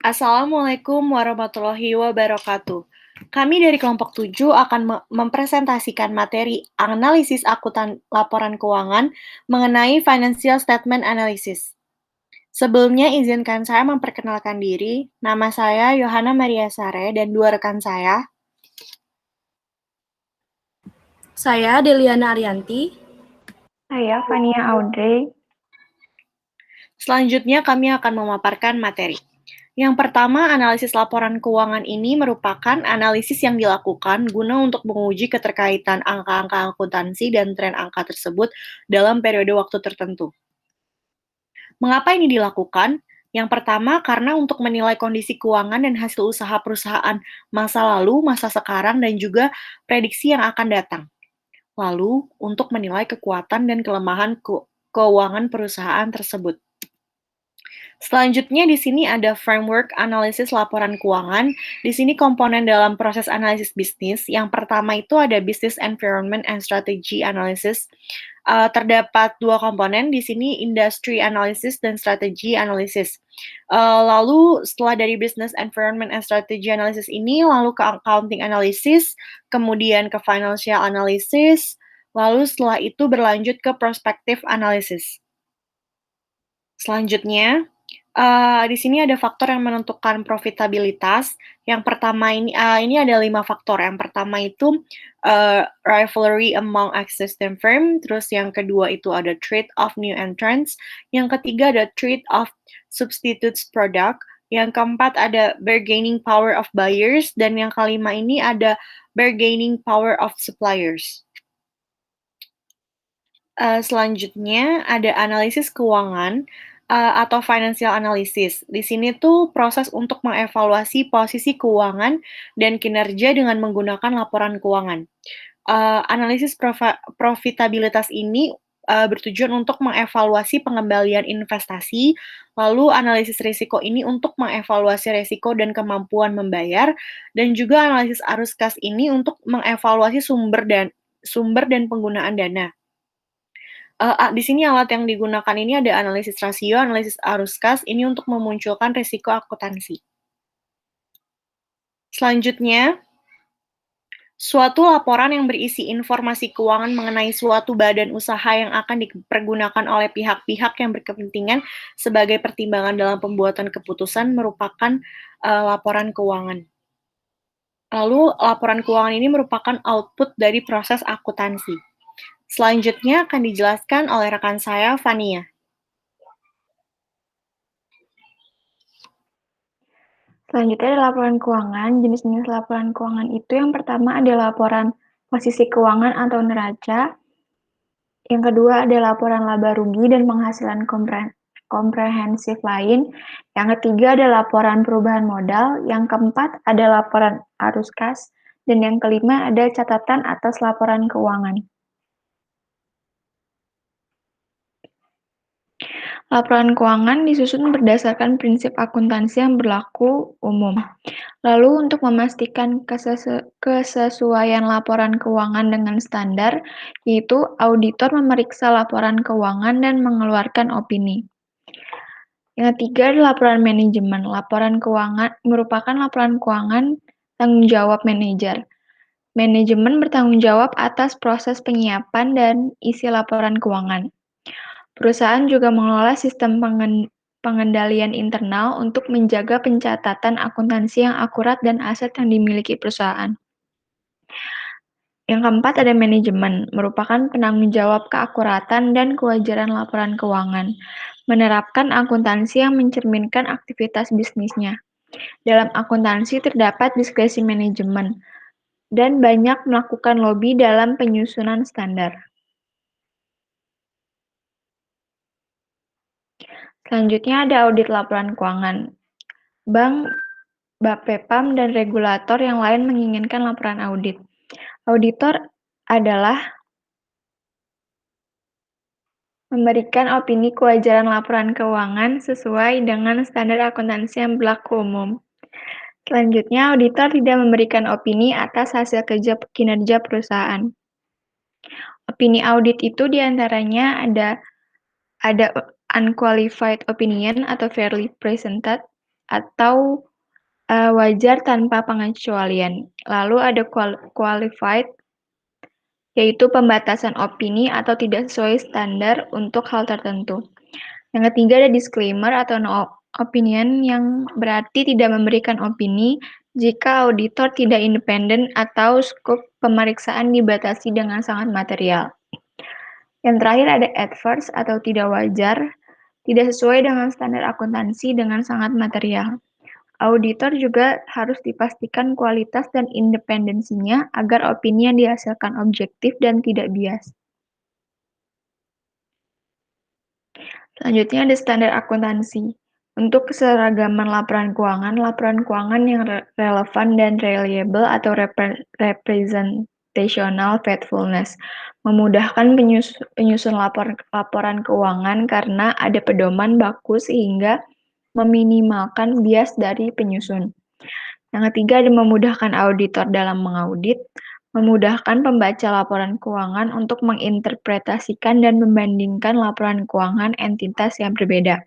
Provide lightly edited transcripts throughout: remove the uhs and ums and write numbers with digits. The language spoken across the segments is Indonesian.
Assalamualaikum warahmatullahi wabarakatuh. Kami dari kelompok 7 akan mempresentasikan materi analisis akuntan laporan keuangan mengenai financial statement analysis. Sebelumnya izinkan saya memperkenalkan diri. Nama saya Yohana Maria Sare dan dua rekan saya. Saya Deliana Arianti. Saya Fania Audrey. Selanjutnya kami akan memaparkan materi. Yang pertama, analisis laporan keuangan ini merupakan analisis yang dilakukan guna untuk menguji keterkaitan angka-angka akuntansi dan tren angka tersebut dalam periode waktu tertentu. Mengapa ini dilakukan? Yang pertama, karena untuk menilai kondisi keuangan dan hasil usaha perusahaan masa lalu, masa sekarang, dan juga prediksi yang akan datang. Lalu, untuk menilai kekuatan dan kelemahan keuangan perusahaan tersebut. Selanjutnya di sini ada framework analisis laporan keuangan. Di sini komponen dalam proses analisis bisnis. Yang pertama itu ada business environment and strategy analysis. Terdapat dua komponen di sini, industry analysis dan strategy analysis. Lalu setelah dari business environment and strategy analysis ini, lalu ke accounting analysis, kemudian ke financial analysis, lalu setelah itu berlanjut ke prospective analysis. Selanjutnya, di sini ada faktor yang menentukan profitabilitas. Yang pertama ini ada 5 faktor. Yang pertama itu rivalry among existing firm. Terus yang kedua itu ada trade of new entrants. Yang ketiga ada trade of substitutes product. Yang keempat ada bargaining power of buyers. Dan yang kelima ini ada bargaining power of suppliers. Selanjutnya ada analisis keuangan atau financial analysis. Di sini tuh proses untuk mengevaluasi posisi keuangan dan kinerja dengan menggunakan laporan keuangan. Analisis profitabilitas ini bertujuan untuk mengevaluasi pengembalian investasi, lalu analisis risiko ini untuk mengevaluasi risiko dan kemampuan membayar, dan juga analisis arus kas ini untuk mengevaluasi sumber dan penggunaan dana. Di sini alat yang digunakan ini ada analisis rasio, analisis arus kas, ini untuk memunculkan risiko akuntansi. Selanjutnya, suatu laporan yang berisi informasi keuangan mengenai suatu badan usaha yang akan dipergunakan oleh pihak-pihak yang berkepentingan sebagai pertimbangan dalam pembuatan keputusan merupakan laporan keuangan. Lalu, laporan keuangan ini merupakan output dari proses akuntansi. Selanjutnya akan dijelaskan oleh rekan saya, Fania. Selanjutnya ada laporan keuangan. Jenis-jenis laporan keuangan itu yang pertama ada laporan posisi keuangan atau neraca. Yang kedua ada laporan laba rugi dan penghasilan komprehensif lain. Yang ketiga ada laporan perubahan modal. Yang keempat ada laporan arus kas. Dan yang kelima ada catatan atas laporan keuangan. Laporan keuangan disusun berdasarkan prinsip akuntansi yang berlaku umum. Lalu untuk memastikan kesesuaian laporan keuangan dengan standar, yaitu auditor memeriksa laporan keuangan dan mengeluarkan opini. Yang ketiga adalah laporan manajemen. Laporan keuangan merupakan laporan keuangan tanggung jawab manajer. Manajemen bertanggung jawab atas proses penyiapan dan isi laporan keuangan. Perusahaan juga mengelola sistem pengendalian internal untuk menjaga pencatatan akuntansi yang akurat dan aset yang dimiliki perusahaan. Yang keempat ada manajemen, merupakan penanggung jawab keakuratan dan kewajaran laporan keuangan, menerapkan akuntansi yang mencerminkan aktivitas bisnisnya. Dalam akuntansi terdapat diskresi manajemen, dan banyak melakukan lobby dalam penyusunan standar. Selanjutnya ada audit laporan keuangan. Bank, Bapepam, dan regulator yang lain menginginkan laporan audit. Auditor adalah memberikan opini kewajaran laporan keuangan sesuai dengan standar akuntansi yang berlaku umum. Selanjutnya, auditor tidak memberikan opini atas hasil kinerja perusahaan. Opini audit itu diantaranya ada unqualified opinion atau fairly presented, atau wajar tanpa pengecualian. Lalu ada qualified, yaitu pembatasan opini atau tidak sesuai standar untuk hal tertentu. Yang ketiga ada disclaimer atau no opinion, yang berarti tidak memberikan opini jika auditor tidak independen atau skop pemeriksaan dibatasi dengan sangat material. Yang terakhir ada adverse atau tidak wajar, tidak sesuai dengan standar akuntansi dengan sangat material. Auditor juga harus dipastikan kualitas dan independensinya agar opini yang dihasilkan objektif dan tidak bias. Selanjutnya ada standar akuntansi. Untuk keseragaman laporan keuangan yang relevan dan reliable atau representational faithfulness memudahkan penyusun laporan keuangan karena ada pedoman baku sehingga meminimalkan bias dari penyusun. Yang ketiga ada memudahkan auditor dalam mengaudit, memudahkan pembaca laporan keuangan untuk menginterpretasikan dan membandingkan laporan keuangan entitas yang berbeda.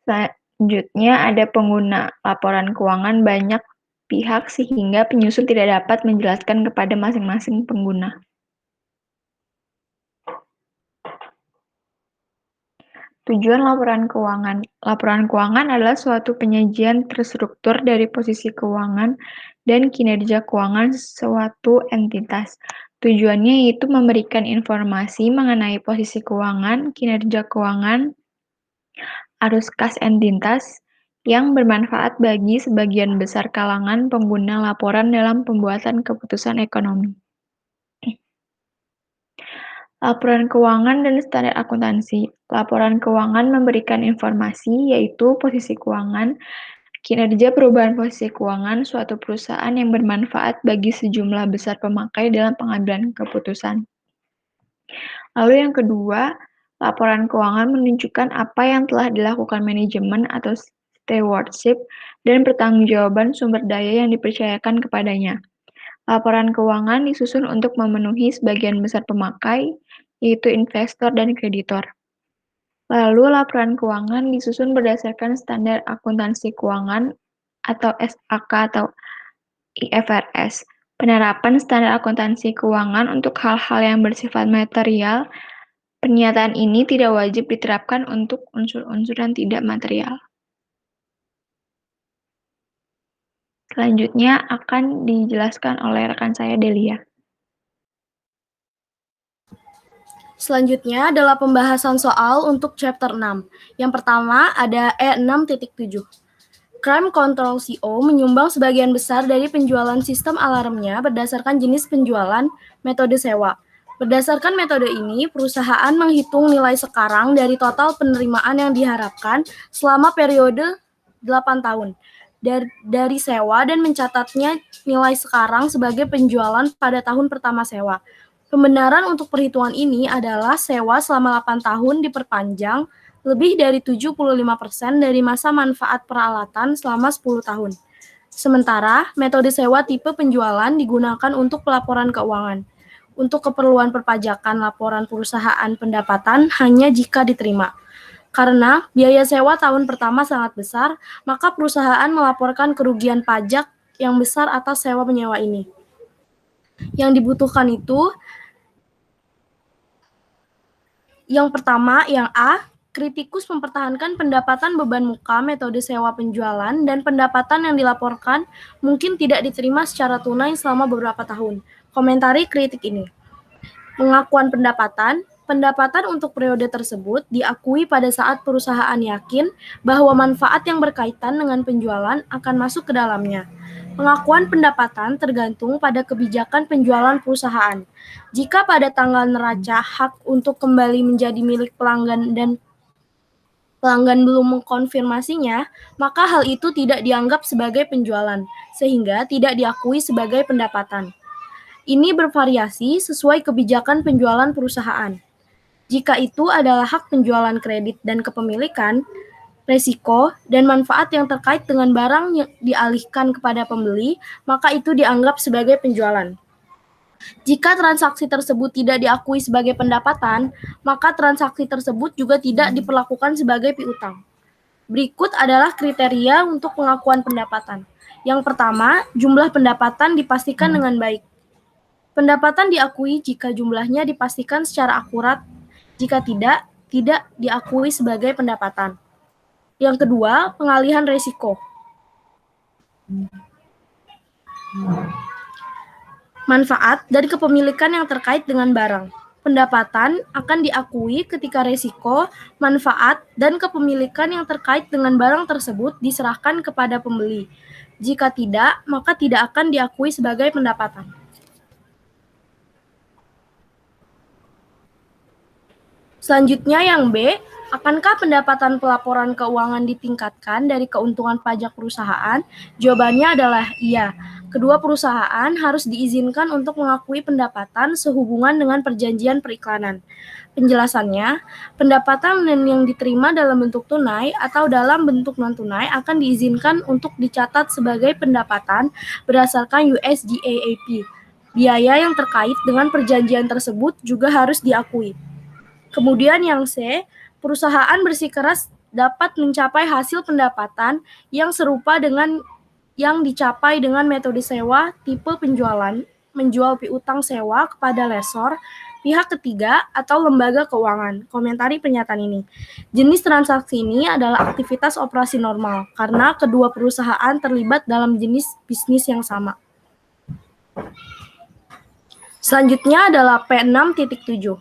Selanjutnya ada pengguna laporan keuangan banyak pihak sehingga penyusun tidak dapat menjelaskan kepada masing-masing pengguna. Tujuan laporan keuangan. Laporan keuangan adalah suatu penyajian terstruktur dari posisi keuangan dan kinerja keuangan suatu entitas. Tujuannya yaitu memberikan informasi mengenai posisi keuangan, kinerja keuangan, arus kas entitas yang bermanfaat bagi sebagian besar kalangan pengguna laporan dalam pembuatan keputusan ekonomi. Laporan keuangan dan standar akuntansi. Laporan keuangan memberikan informasi yaitu posisi keuangan, kinerja perubahan posisi keuangan suatu perusahaan yang bermanfaat bagi sejumlah besar pemakai dalam pengambilan keputusan. Lalu yang kedua, laporan keuangan menunjukkan apa yang telah dilakukan manajemen atau stewardship dan pertanggungjawaban sumber daya yang dipercayakan kepadanya. Laporan keuangan disusun untuk memenuhi sebagian besar pemakai, yaitu investor dan kreditor. Lalu laporan keuangan disusun berdasarkan standar akuntansi keuangan atau SAK atau IFRS. Penerapan standar akuntansi keuangan untuk hal-hal yang bersifat material, pernyataan ini tidak wajib diterapkan untuk unsur-unsur yang tidak material. Selanjutnya akan dijelaskan oleh rekan saya, Delia. Selanjutnya adalah pembahasan soal untuk chapter 6. Yang pertama ada E6.7. Crime Control CO menyumbang sebagian besar dari penjualan sistem alarmnya berdasarkan jenis penjualan metode sewa. Berdasarkan metode ini, perusahaan menghitung nilai sekarang dari total penerimaan yang diharapkan selama periode 8 tahun dari sewa dan mencatatnya nilai sekarang sebagai penjualan pada tahun pertama sewa. Pembenaran untuk perhitungan ini adalah sewa selama 8 tahun diperpanjang lebih dari 75% dari masa manfaat peralatan selama 10 tahun. Sementara, metode sewa tipe penjualan digunakan untuk pelaporan keuangan. Untuk keperluan perpajakan laporan perusahaan pendapatan hanya jika diterima. Karena biaya sewa tahun pertama sangat besar, maka perusahaan melaporkan kerugian pajak yang besar atas sewa menyewa ini. Yang dibutuhkan itu, yang pertama, yang A, kritikus mempertahankan pendapatan beban muka metode sewa penjualan dan pendapatan yang dilaporkan mungkin tidak diterima secara tunai selama beberapa tahun. Komentari kritik ini. Pengakuan pendapatan untuk periode tersebut diakui pada saat perusahaan yakin bahwa manfaat yang berkaitan dengan penjualan akan masuk ke dalamnya. Pengakuan pendapatan tergantung pada kebijakan penjualan perusahaan. Jika pada tanggal neraca hak untuk kembali menjadi milik pelanggan dan pelanggan belum mengkonfirmasinya, maka hal itu tidak dianggap sebagai penjualan, sehingga tidak diakui sebagai pendapatan. Ini bervariasi sesuai kebijakan penjualan perusahaan. Jika itu adalah hak penjualan kredit dan kepemilikan, resiko dan manfaat yang terkait dengan barang yang dialihkan kepada pembeli, maka itu dianggap sebagai penjualan. Jika transaksi tersebut tidak diakui sebagai pendapatan, maka transaksi tersebut juga tidak diperlakukan sebagai piutang. Berikut adalah kriteria untuk pengakuan pendapatan. Yang pertama, jumlah pendapatan dipastikan dengan baik. Pendapatan diakui jika jumlahnya dipastikan secara akurat. Jika tidak, tidak diakui sebagai pendapatan. Yang kedua, pengalihan resiko. Manfaat dari kepemilikan yang terkait dengan barang. Pendapatan akan diakui ketika resiko, manfaat, dan kepemilikan yang terkait dengan barang tersebut diserahkan kepada pembeli. Jika tidak, maka tidak akan diakui sebagai pendapatan. Selanjutnya yang B, akankah pendapatan pelaporan keuangan ditingkatkan dari keuntungan pajak perusahaan? Jawabannya adalah iya. Kedua perusahaan harus diizinkan untuk mengakui pendapatan sehubungan dengan perjanjian periklanan. Penjelasannya, pendapatan yang diterima dalam bentuk tunai atau dalam bentuk non-tunai akan diizinkan untuk dicatat sebagai pendapatan berdasarkan US GAAP. Biaya yang terkait dengan perjanjian tersebut juga harus diakui. Kemudian yang C, perusahaan bersikeras dapat mencapai hasil pendapatan yang serupa dengan yang dicapai dengan metode sewa tipe penjualan, menjual piutang sewa kepada lesor, pihak ketiga, atau lembaga keuangan. Komentari pernyataan ini. Jenis transaksi ini adalah aktivitas operasi normal karena kedua perusahaan terlibat dalam jenis bisnis yang sama. Selanjutnya adalah P6.7.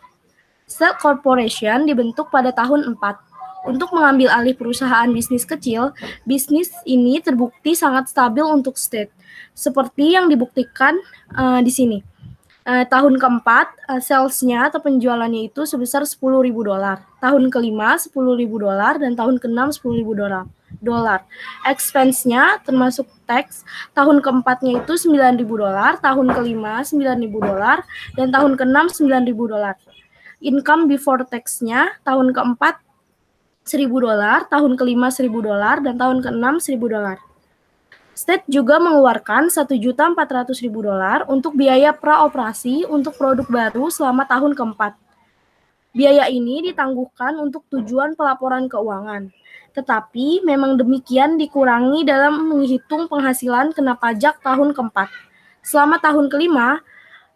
Cell Corporation dibentuk pada tahun 4. Untuk mengambil alih perusahaan bisnis kecil, bisnis ini terbukti sangat stabil untuk state, seperti yang dibuktikan di sini. Tahun keempat, sales-nya atau penjualannya itu sebesar $10.000. Tahun kelima, $10.000, dan tahun keenam, $10.000. Expense-nya termasuk tax, tahun keempatnya itu $9.000, tahun kelima $9.000, dan tahun keenam $9.000. Income before tax-nya tahun keempat $1.000, tahun kelima $1.000, dan tahun keenam $1.000. State juga mengeluarkan $1.400.000 untuk biaya praoperasi untuk produk baru selama tahun keempat. Biaya ini ditangguhkan untuk tujuan pelaporan keuangan. Tetapi memang demikian dikurangi dalam menghitung penghasilan kena pajak tahun keempat. Selama tahun kelima,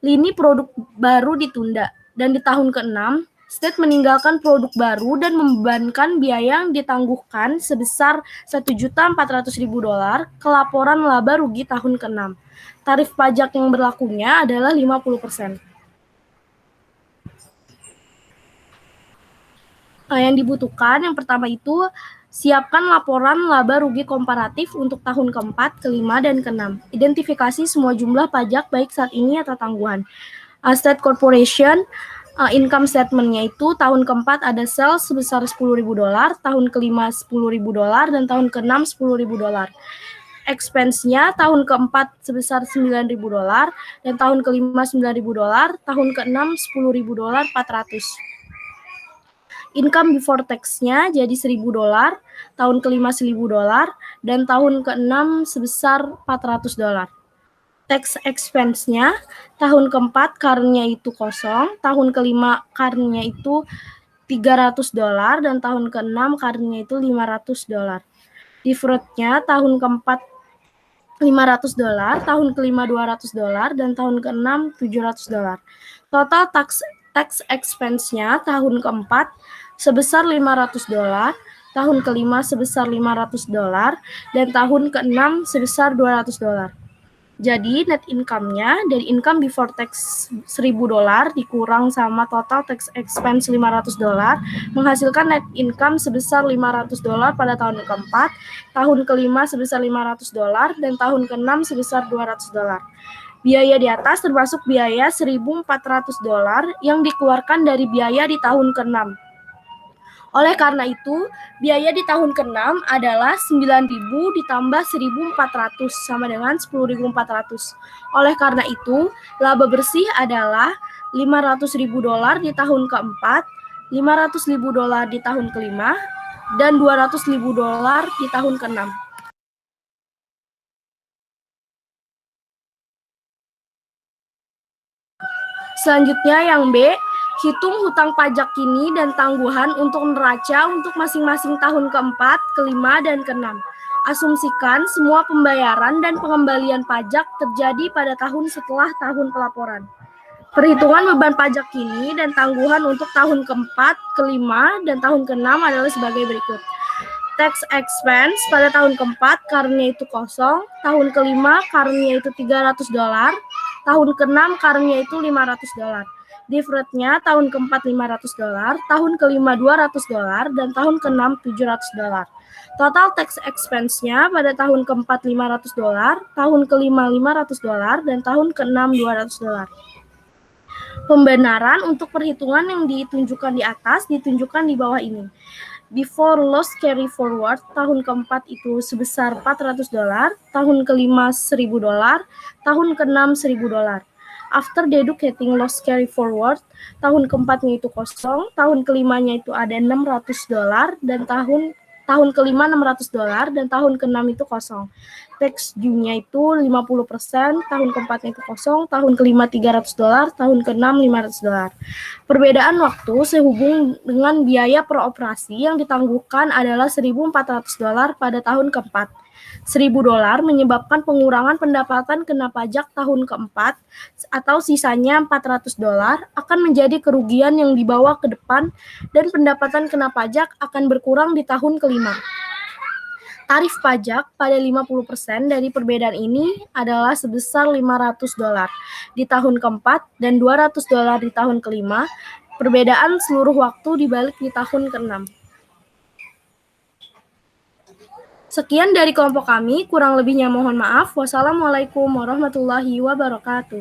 lini produk baru ditunda, dan di tahun keenam, state meninggalkan produk baru dan membebankan biaya yang ditangguhkan sebesar $1.400.000 ke laporan laba rugi tahun keenam. Tarif pajak yang berlakunya adalah 50%. Yang dibutuhkan yang pertama itu siapkan laporan laba rugi komparatif untuk tahun keempat, kelima, dan keenam. Identifikasi semua jumlah pajak baik saat ini atau tangguhan. State Corporation income statement-nya itu tahun keempat ada sales sebesar $10.000, tahun kelima $10.000, dan tahun keenam $10.000. Expense-nya tahun keempat sebesar $9.000, dan tahun kelima $9.000, tahun keenam $10.000 400. Income before tax-nya jadi $1.000, tahun kelima $1.000, dan tahun keenam sebesar $400. Tax expense-nya tahun keempat karnya itu kosong, tahun kelima karnya itu $300, dan tahun keenam karnya itu $500. Deferred-nya tahun keempat $500, tahun kelima $200, dan tahun keenam $700. Total tax expense-nya tahun keempat sebesar $500, tahun kelima sebesar $500, dan tahun keenam sebesar $200. Jadi net income-nya dari income before tax $1.000 dikurang sama total tax expense $500 menghasilkan net income sebesar $500 pada tahun keempat, tahun kelima sebesar $500, dan tahun keenam sebesar $200. Biaya di atas termasuk biaya $1.400 yang dikeluarkan dari biaya di tahun keenam. Oleh karena itu, biaya di tahun ke-6 adalah 9.000 ditambah 1.400 sama dengan 10.400. Oleh karena itu, laba bersih adalah $500.000 di tahun ke-4, $500.000 di tahun ke-5, dan $200.000 di tahun ke-6. Selanjutnya yang B, Hitung hutang pajak kini dan tangguhan untuk neraca untuk masing-masing tahun keempat, kelima, dan keenam. Asumsikan semua pembayaran dan pengembalian pajak terjadi pada tahun setelah tahun pelaporan. Perhitungan beban pajak kini dan tangguhan untuk tahun keempat, kelima, dan tahun keenam adalah sebagai berikut. Tax expense pada tahun keempat karunnya itu kosong, tahun kelima karunnya itu $300, tahun keenam karunnya itu $500. Deferrednya tahun keempat $500, tahun kelima $200, dan tahun keenam $700. Total tax expense-nya pada tahun keempat $500, tahun kelima $500, dan tahun keenam $200. Pembenaran untuk perhitungan yang ditunjukkan di atas ditunjukkan di bawah ini. Before loss carry forward, tahun keempat itu sebesar $400, tahun kelima $1.000, tahun keenam $1.000. After deducting loss carry forward, tahun keempatnya itu kosong, tahun kelimanya itu ada $600, dan tahun kelima $600, dan tahun keenam itu kosong. Tax due-nya itu 50%, tahun keempatnya itu kosong, tahun kelima $300, tahun keenam $500. Perbedaan waktu sehubung dengan biaya per operasi yang ditangguhkan adalah $1.400 pada tahun keempat. $1.000 menyebabkan pengurangan pendapatan kena pajak tahun keempat atau sisanya $400 akan menjadi kerugian yang dibawa ke depan dan pendapatan kena pajak akan berkurang di tahun kelima. Tarif pajak pada 50% dari perbedaan ini adalah sebesar $500 di tahun keempat dan $200 di tahun kelima. Perbedaan seluruh waktu dibalik di tahun keenam. Sekian dari kelompok kami, kurang lebihnya mohon maaf. Wassalamualaikum warahmatullahi wabarakatuh.